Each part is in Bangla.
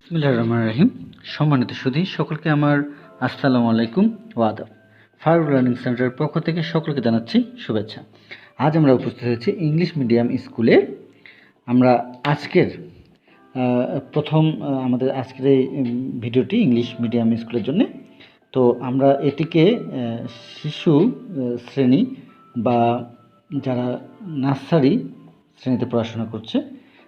বিসমিল্লাহির রহমানির রহিম। সম্মানিত সুধী সকলকে আমার আসসালামু আলাইকুম ওয়া আদাব। ফারুক লার্নিং সেন্টারের পক্ষ থেকে সকলকে জানাচ্ছি শুভেচ্ছা। আজ আমরা উপস্থিত হয়েছি ইংলিশ মিডিয়াম স্কুলে। আমরা আজকের প্রথম আমাদের আজকের এই ভিডিওটি ইংলিশ মিডিয়াম স্কুলের জন্য। তো আমরা এটিকে শিশু শ্রেণী বা যারা নার্সারি শ্রেণীতে পড়াশোনা করছে,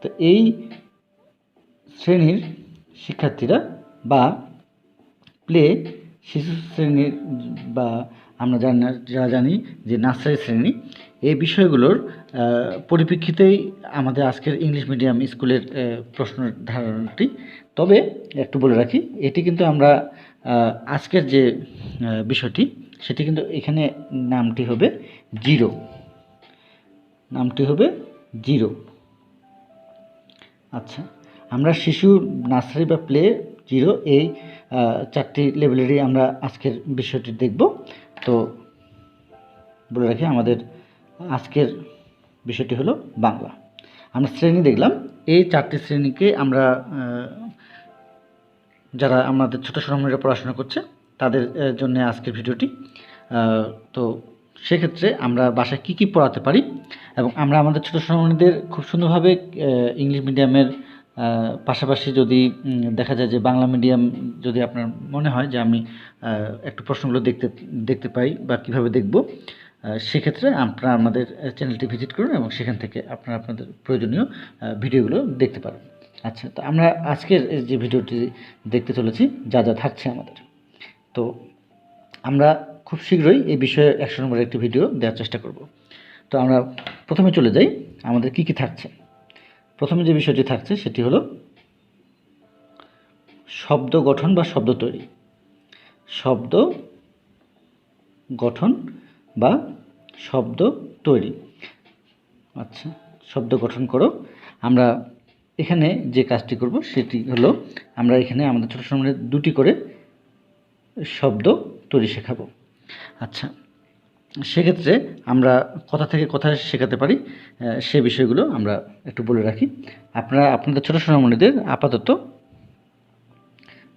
তো এই শ্রেণীর শিক্ষার্থীরা বা প্লে শিশু শ্রেণীর বা আমরা যারা জানি যে নার্সারি শ্রেণী, এই বিষয়গুলোর পরিপ্রেক্ষিতেই আমাদের আজকের ইংলিশ মিডিয়াম স্কুলের প্রশ্ন ধারণাটি। তবে একটু বলে রাখি, এটি কিন্তু আমরা আজকের যে বিষয়টি সেটি কিন্তু এখানে নামটি হবে জিরো। আচ্ছা, আমরা শিশু নার্সারি বা প্লে জিরো এই চারটি লেভেলেরই আমরা আজকের বিষয়টি দেখব। তো বলে রাখি, আমাদের আজকের বিষয়টি হলো বাংলা। আমরা শ্রেণী দেখলাম, এই চারটি শ্রেণীকে আমরা যারা আমাদের ছোটো সোনামণিরা পড়াশোনা করছে তাদের জন্য আজকের ভিডিওটি। তো সেক্ষেত্রে আমরা বাসায় কী পড়াতে পারি এবং আমরা আমাদের ছোটো সোনামণিদের খুব সুন্দরভাবে ইংলিশ মিডিয়ামের পাশাপাশি যদি দেখা যায় যে বাংলা মিডিয়াম, যদি আপনার মনে হয় যে আমি একটু প্রশ্নগুলো দেখতে পাই বা কীভাবে দেখব, সেক্ষেত্রে আপনারা আমাদের চ্যানেলটি ভিজিট করুন এবং সেখান থেকে আপনারা আপনাদের প্রয়োজনীয় ভিডিওগুলো দেখতে পারেন। আচ্ছা, তো আমরা আজকের যে ভিডিওটি দেখতে চলেছি যা থাকছে আমাদের, তো আমরা খুব শীঘ্রই এই বিষয়ে 100 নম্বরের একটি ভিডিও দেওয়ার চেষ্টা করব। তো আমরা প্রথমে চলে যাই, আমাদের কি থাকছে। প্রথমে যে বিষয়টি থাকছে সেটি হলো শব্দ গঠন বা শব্দ তৈরি। শব্দ গঠন বা শব্দ তৈরি। আচ্ছা, শব্দ গঠন করো। আমরা এখানে যে কাজটি করব সেটি হলো, আমরা এখানে আমাদের ছোটো সময় দুটি করে শব্দ তৈরি শেখাবো। আচ্ছা, সেক্ষেত্রে আমরা কথা থেকে কথা শেখাতে পারি, সে বিষয়গুলো আমরা একটু বলে রাখি। আপনারা আপনাদের ছোটো সোনামণিদের আপাতত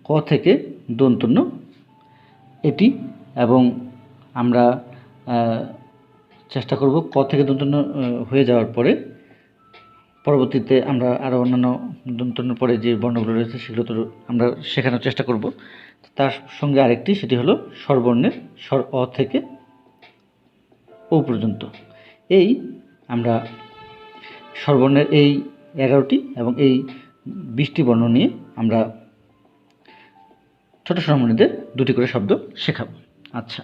ক থেকে দন্তন্য এটি, এবং আমরা চেষ্টা করব ক থেকে দন্তন্য হয়ে যাওয়ার পরে পরবর্তীতে আমরা আরও অন্যান্য দন্তন্য পরে যে বর্ণগুলো রয়েছে সেগুলো তো আমরা শেখানোর চেষ্টা করব। তার সঙ্গে আরেকটি, সেটি হলো স্বরবর্ণের স্বর অ থেকে ও পর্যন্ত। এই আমরা স্বরবর্ণের এই 11টি এবং এই 20টি বর্ণ নিয়ে আমরা ছোটো সোনামণিদের দুটি করে শব্দ শেখাবো। আচ্ছা,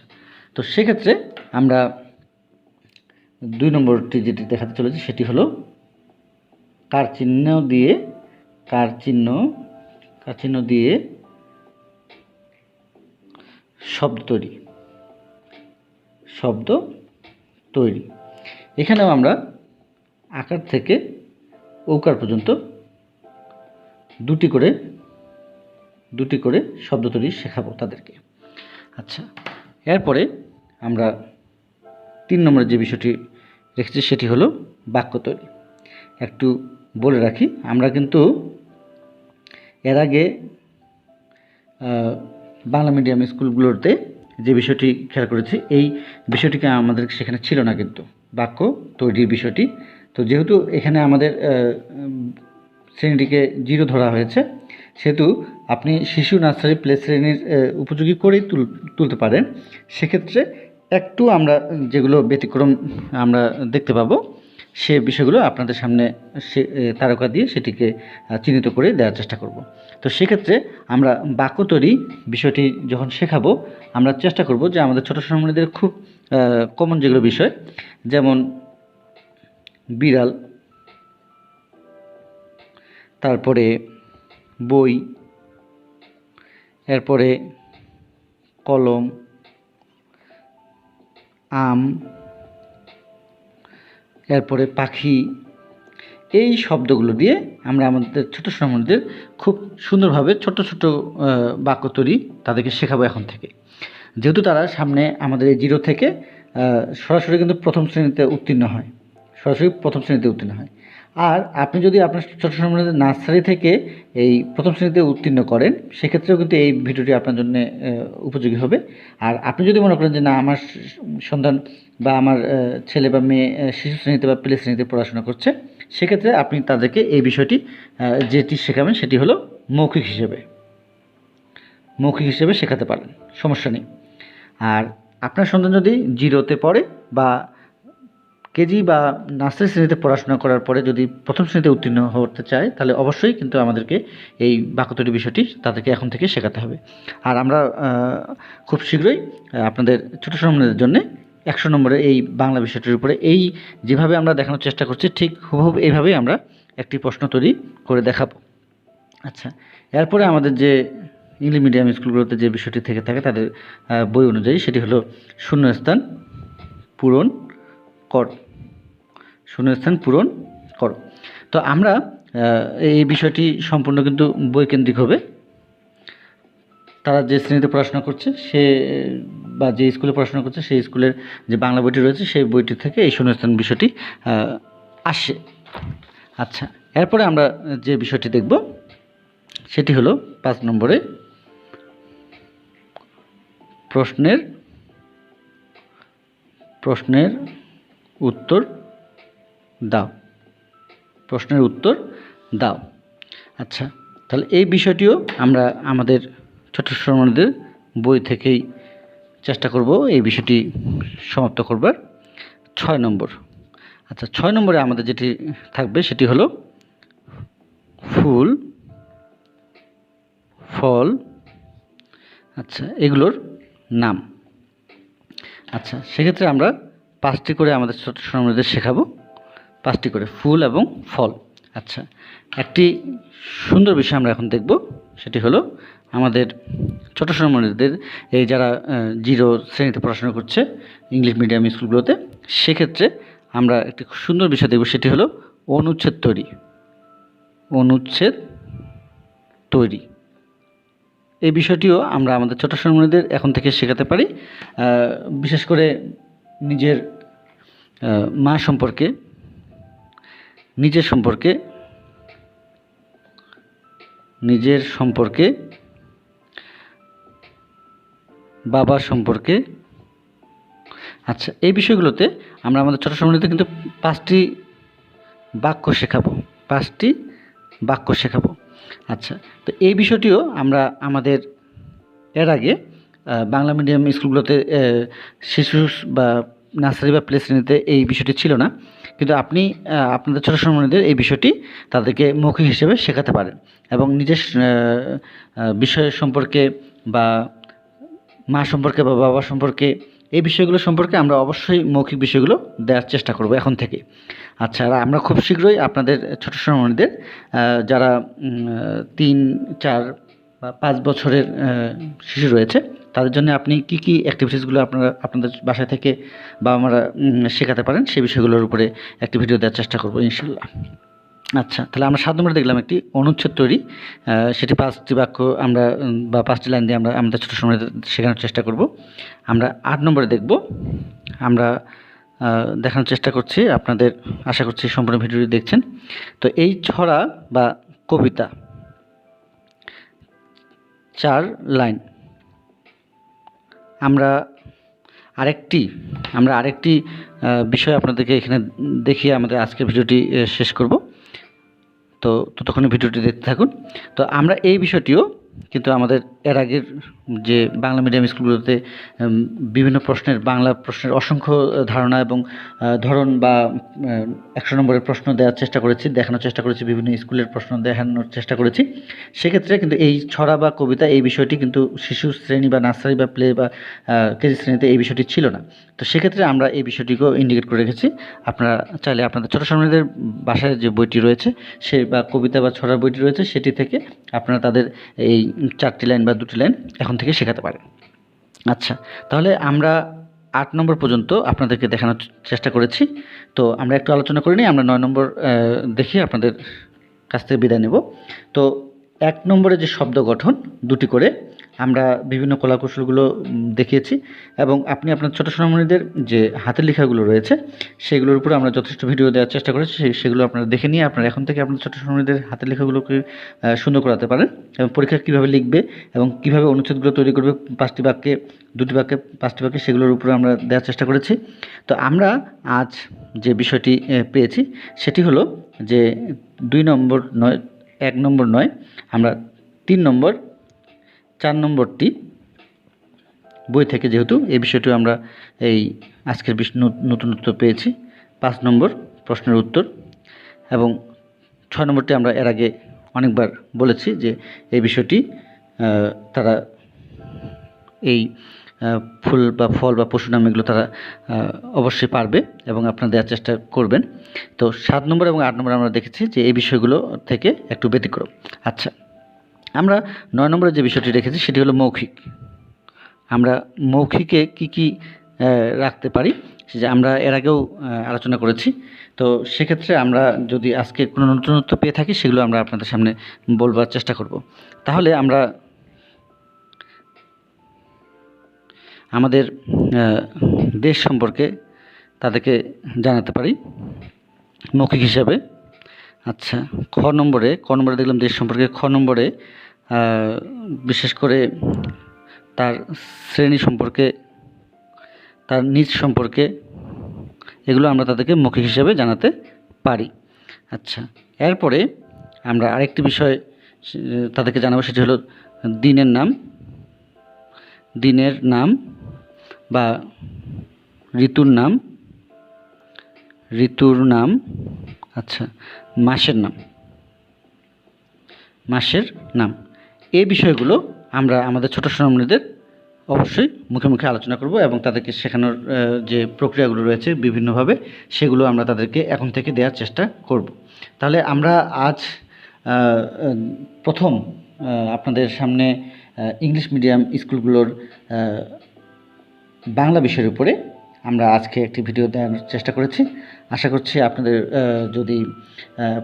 তো সেক্ষেত্রে আমরা 2 নম্বরটি যেটি দেখাতে চলেছি সেটি হলো কার চিহ্ন দিয়ে শব্দ তৈরি। এখানেও আমরা আকার থেকে ঔকার পর্যন্ত দুটি করে শব্দ তৈরি শেখাবো তাদেরকে। আচ্ছা, এরপরে আমরা 3 নম্বরের যে বিষয়টি রেখেছি সেটি হলো বাক্য তৈরি। একটু বলে রাখি, আমরা কিন্তু এর আগে বাংলা মিডিয়াম স্কুলগুলোতে যে বিষয়টি খেয়াল করেছি, এই বিষয়টিকে আমাদের সেখানে ছিল না, কিন্তু বাক্য তৈরির বিষয়টি। তো যেহেতু এখানে আমাদের শ্রেণীটিকে জিরো ধরা হয়েছে, সেহেতু আপনি শিশু নার্সারি প্লে শ্রেণীর উপযোগী করেই তুলতে পারেন। সেক্ষেত্রে একটু আমরা যেগুলো ব্যতিক্রম আমরা দেখতে পাবো, সে বিষয়গুলো আপনাদের সামনে তারকা দিয়ে সেটিকে চিহ্নিত করে দেওয়ার চেষ্টা করব। তো সেক্ষেত্রে আমরা বাক্য তৈরি বিষয়টি যখন শেখাবো, আমরা চেষ্টা করব যে আমাদের ছোটো সোনামণিদের খুব কমন যেগুলো বিষয়, যেমন বিড়াল, তারপরে বই, এরপরে কলম, আম, এরপরে পাখি, এই শব্দগুলো দিয়ে আমরা আমাদের ছোটো সোনামণিদের খুব সুন্দরভাবে ছোট বাক্য তৈরি তাদেরকে শেখাবো এখন থেকে। যেহেতু তারা সামনে আমাদের এই জিরো থেকে সরাসরি কিন্তু প্রথম শ্রেণীতে উত্তীর্ণ হয়। আর আপনি যদি আপনার ছোট সম্প্রদায়ের নার্সারি থেকে এই প্রথম শ্রেণীতে উত্তীর্ণ করেন, সেক্ষেত্রেও কিন্তু এই ভিডিওটি আপনার জন্য উপযোগী হবে। আর আপনি যদি মনে করেন যে না, আমার সন্তান বা আমার ছেলে বা মেয়ে শিশু শ্রেণীতে বা প্লে শ্রেণীতে পড়াশোনা করছে, সেক্ষেত্রে আপনি তাদেরকে এই বিষয়টি যেটি শেখাবেন সেটি হলো মৌখিক হিসেবে শেখাতে পারেন, সমস্যা নেই। আর আপনার সন্তান যদি জিরোতে পড়ে বা কেজি বা নার্সারি শ্রেণীতে পড়াশোনা করার পরে যদি প্রথম শ্রেণীতে উত্তীর্ণ হতে চায়, তাহলে অবশ্যই কিন্তু আমাদেরকে এই বাক্য তৈরি বিষয়টি তাদেরকে এখন থেকে শেখাতে হবে। আর আমরা খুব শীঘ্রই আপনাদের ছোট সম্প্রদায়ের জন্য 100 নম্বরের এই বাংলা বিষয়টির উপরে এই যেভাবে আমরা দেখানোর চেষ্টা করছি, ঠিক হুবহু এইভাবেই আমরা একটি প্রশ্ন তৈরি করে দেখাবো। আচ্ছা, এরপরে আমাদের যে ইংলিশ মিডিয়াম স্কুলগুলোতে যে বিষয়টি থেকে থাকে তাদের বই অনুযায়ী, সেটি হলো শূন্যস্থান পূরণ করো। তো আমরা এই বিষয়টি সম্পূর্ণ কিন্তু বইকেন্দ্রিক হবে। তারা যে শ্রেণীতে পড়াশোনা করছে সে বা যে স্কুলে পড়াশোনা করছে সেই স্কুলের যে বাংলা বইটি রয়েছে সেই বইটি থেকে এই শূন্যস্থান বিষয়টি আসে। আচ্ছা, এরপরে আমরা যে বিষয়টি দেখব সেটি হলো 5 নম্বরে প্রশ্নের উত্তর দাও। আচ্ছা, তাহলে এই বিষয়টিও আমরা আমাদের ছোট শ্রমণীদের বই থেকেই চেষ্টা করব এই বিষয়টি সমাপ্ত করবার। 6 নম্বর। আচ্ছা, 6 নম্বরে আমাদের যেটি থাকবে সেটি হলো ফুল, ফল, আচ্ছা, এগুলোর নাম। আচ্ছা, সেক্ষেত্রে আমরা 5টি করে আমাদের ছোট শ্রমণীদের শেখাবো, 5টি করে ফুল এবং ফল। আচ্ছা, একটি সুন্দর বিষয় আমরা এখন দেখব, সেটি হলো আমাদের ছোট শ্রমণীদের এই যারা জিরো শ্রেণীতে পড়াশোনা করছে ইংলিশ মিডিয়াম স্কুলগুলোতে, সেক্ষেত্রে আমরা একটি সুন্দর বিষয় দেখব, সেটি হলো অনুচ্ছেদ তৈরি। এই বিষয়টিও আমরা আমাদের ছোট শ্রমণীদের এখন থেকে শেখাতে পারি। বিশেষ করে নিজের মা সম্পর্কে, নিজের সম্পর্কে, বাবা সম্পর্কে। আচ্ছা, এই বিষয়গুলোতে আমরা আমাদের ছোট শ্রমণীদের কিন্তু 5টি বাক্য শেখাবো। আচ্ছা, তো এই বিষয়টিও আমরা আমাদের এর আগে বাংলা মিডিয়াম স্কুলগুলোতে শিশু বা নার্সারি বা প্লে শ্রেণীতে এই বিষয়টি ছিল না, কিন্তু আপনি আপনাদের ছোট শ্রমণীদের এই বিষয়টি তাদেরকে মৌখিক হিসেবে শেখাতে পারেন এবং নিজের বিষয় সম্পর্কে বা মা সম্পর্কে বা বাবা সম্পর্কে এই বিষয়গুলো সম্পর্কে আমরা অবশ্যই মৌখিক বিষয়গুলো দেওয়ার চেষ্টা করব এখন থেকে। আচ্ছা, আর আমরা খুব শীঘ্রই আপনাদের ছোট শ্রমণীদের যারা 3, 4 বা 5 বছরের শিশু রয়েছে তাদের জন্য আপনি কি অ্যাক্টিভিটিসগুলো আপনাদের বাসা থেকে বা আমরা শেখাতে পারেন সেই বিষয়গুলোর উপরে একটি ভিডিও দেওয়ার চেষ্টা করব ইনশাল্লাহ। আচ্ছা, তাহলে আমরা 7 নম্বরে দেখলাম একটি অনুচ্ছেদ তৈরি, সেটি 5টি বাক্য আমরা বা 5টি লাইন দিয়ে আমরা আমাদের ছোটো সময় শেখানোর চেষ্টা করব। আমরা 8 নম্বরে দেখব, আমরা দেখানোর চেষ্টা করছি, আপনাদের আশা করছি সম্পূর্ণ ভিডিওটি দেখছেন। তো এই ছড়া বা কবিতা 4 লাইন আমরা আরেকটি বিষয় আপনাদেরকে এখানে দেখিয়ে আমাদের আজকের ভিডিওটি শেষ করব। তো ততক্ষণে ভিডিওটি দেখতে থাকুন। তো আমরা এই বিষয়টিও কিন্তু আমাদের এর আগের যে বাংলা মিডিয়াম স্কুলগুলোতে বিভিন্ন বাংলা প্রশ্নের অসংখ্য ধারণা এবং ধরন বা 100 নম্বরের প্রশ্ন দেখানোর চেষ্টা করেছি, বিভিন্ন স্কুলের প্রশ্ন দেখানোর চেষ্টা করেছি। সেক্ষেত্রে কিন্তু এই ছড়া বা কবিতা এই বিষয়টি কিন্তু শিশু শ্রেণী বা নার্সারি বা প্লে বা কেজি শ্রেণীতে এই বিষয়টি ছিল না। তো সেক্ষেত্রে আমরা এই বিষয়টিকেও ইন্ডিকেট করে রেখেছি। আপনারা চাইলে আপনাদের ছোটো শ্রমণীদের বাসায় যে বইটি রয়েছে সে বা কবিতা বা ছড়ার বইটি রয়েছে সেটি থেকে আপনারা তাদের এই 4টি লাইন বা 2টি লাইন এখন থেকে শেখাতে পারেন। আচ্ছা, তাহলে আমরা 8 নম্বর পর্যন্ত আপনাদেরকে দেখানোর চেষ্টা করেছি। তো আমরা একটু আলোচনা করে নিই, আমরা 9 নম্বর দেখে আপনাদের কাছ থেকে বিদায় নেব। তো 1 নম্বরে যে শব্দ গঠন দুটি করে আমরা বিভিন্ন কলাকৌশলগুলো দেখিয়েছি এবং আপনি আপনার ছোট সোনামণিদের যে হাতের লেখাগুলো রয়েছে সেগুলোর উপরে আমরা যথেষ্ট ভিডিও দেওয়ার চেষ্টা করেছি। সেগুলো আপনারা দেখে নিয়ে আপনারা এখন থেকে আপনার ছোট সোনামণিদের হাতের লেখাগুলোকে সুন্দর করাতে পারেন এবং পরীক্ষায় কীভাবে লিখবে এবং কীভাবে অনুচ্ছেদগুলো তৈরি করবে 5টি বাক্যে, 2টি বাক্যে, 5টি বাক্যে, সেগুলোর উপরে আমরা দেওয়ার চেষ্টা করেছি। তো আমরা আজ যে বিষয়টি পেয়েছি সেটি হলো যে 2 নম্বর নয়, 1 নম্বর নয়, আমরা 3 নম্বর, 4 নম্বরটি বই থেকে, যেহেতু এই বিষয়টিও আমরা এই আজকের নতুনত্ব পেয়েছি। 5 নম্বর প্রশ্নের উত্তর এবং 6 নম্বরটি আমরা এর আগে অনেকবার বলেছি যে এই বিষয়টি তারা এই ফুল বা ফল বা পশু নাম এগুলো তারা অবশ্যই পারবে এবং আপনারা দেওয়ার চেষ্টা করবেন। তো 7 নম্বর এবং 8 নম্বর আমরা দেখেছি যে এই বিষয়গুলো থেকে একটু ব্যতিক্রম। আচ্ছা, আমরা 9 নম্বরে যে বিষয়টি রেখেছি সেটি হলো মৌখিক। আমরা মৌখিকে কি রাখতে পারি যে আমরা এর আগেও আলোচনা করেছি। তো সেক্ষেত্রে আমরা যদি আজকে কোনো নতুনত্ব পেয়ে থাকি সেগুলো আমরা আপনাদের সামনে বলবার চেষ্টা করব। তাহলে আমরা আমাদের দেশ সম্পর্কে তাদেরকে জানাতে পারি মৌখিক হিসাবে। আচ্ছা, ক নম্বরে দেখলাম দেশ সম্পর্কে। খ নম্বরে বিশেষ করে তার শ্রেণী সম্পর্কে, তার নিজ সম্পর্কে, এগুলো আমরা তাদেরকে মৌখিক হিসাবে জানাতে পারি। আচ্ছা, এরপরে আমরা আরেকটি বিষয় তাদেরকে জানাবো, সেটি হলো দিনের নাম বা ঋতুর নাম। আচ্ছা, মাসের নাম। এই বিষয়গুলো আমরা আমাদের ছোট সোনামণিদের অবশ্যই মুখে মুখে আলোচনা করব এবং তাদেরকে শেখানোর যে প্রক্রিয়াগুলো রয়েছে বিভিন্নভাবে, সেগুলো আমরা তাদেরকে এখন থেকে দেওয়ার চেষ্টা করব। তাহলে আমরা আজ প্রথম আপনাদের সামনে ইংলিশ মিডিয়াম স্কুলগুলোর বাংলা বিষয়ের উপরে আমরা আজকে একটি ভিডিও দেওয়ার চেষ্টা করেছি। আশা করছি আপনাদের যদি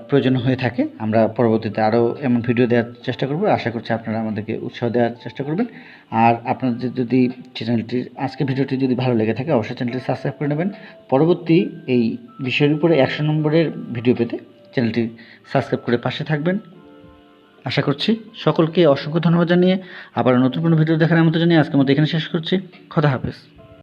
প্রয়োজন হয়ে থাকে আমরা পরবর্তীতে আরও এমন ভিডিও দেওয়ার চেষ্টা করব। আশা করছি আপনারা আমাদেরকে উৎসাহ দেওয়ার চেষ্টা করবেন। আর আপনাদের যদি চ্যানেলটি, আজকে ভিডিওটি যদি ভালো লেগে থাকে অবশ্যই চ্যানেলটি সাবস্ক্রাইব করে নেবেন। পরবর্তী এই বিষয়ের উপরে 100 নম্বরের ভিডিও পেতে চ্যানেলটি সাবস্ক্রাইব করে পাশে থাকবেন। আশা করছি সকলকে অসংখ্য ধন্যবাদ জানিয়ে আবার নতুন কোনো ভিডিও দেখার আমন্ত্রণ জানিয়ে আজকের মতো এখানে শেষ করছি। খোদা হাফেজ।